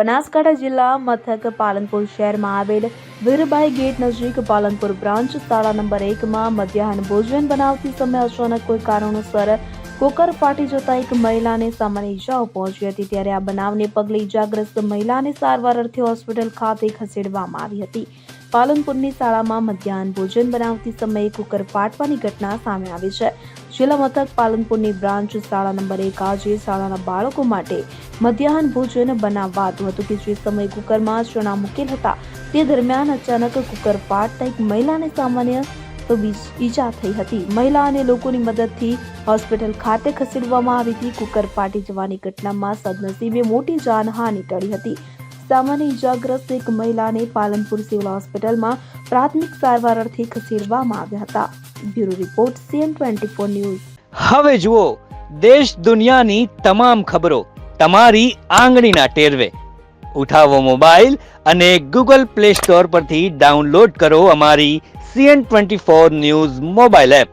બનાસકાંઠા જિલ્લા મથક પાલનપુર શહેરમાં આવેલ વીરબાઈ ગેટ નજીક પાલનપુર બ્રાન્ચ શાળા નંબર 1માં મધ્યાહન ભોજન બનાવતી સમયે અચાનક કોઈ કારણોસર કુકર ફાટી જતા એક મહિલાને સામાન્ય ઈજાઓ પહોંચી હતી। ત્યારે આ બનાવને પગલે ઈજાગ્રસ્ત મહિલાને સારવાર અર્થે હોસ્પિટલ ખાતે ખસેડવામાં આવી હતી। પાલનપુરની શાળામાં મધ્યાહન ભોજન બનાવતી સમયે કુકર ફાટવાની ઘટના સામે આવી છે। જિલ્લા મથક પાલનપુરની બ્રાન્ચ શાળા નંબર 1 આજે શાળાના બાળકો માટે મધ્યાહન ભોજન બનાવાતું હતું કે જે સમયે કુકરમાં ચણા મૂકેલ હતા તે દરમિયાન અચાનક કુકર ફાટતા એક મહિલાને સામાન્ય ઈજા થઈ હતી। મહિલા અને લોકોની મદદથી હોસ્પિટલ ખાતે ખસેડવામાં આવી હતી। કુકર ફાટી જવાની ઘટનામાં સદનસીબે મોટી જાનહાનિ ટળી હતી। સામાન્ય ઈજાગ્રસ્ત એક મહિલાને પાલનપુર સિવિલ હોસ્પિટલમાં પ્રાથમિક સારવાર અર્થે ખસેડવામાં આવ્યા હતા। Bureau report CN24 news. હવે જુઓ દેશ દુનિયાની તમામ ખબરો તમારી આંગળીના ટેરવે। ઉઠાવો મોબાઈલ અને Google Play Store પરથી ડાઉનલોડ કરો અમારી CN24 ન્યૂઝ મોબાઈલ એપ।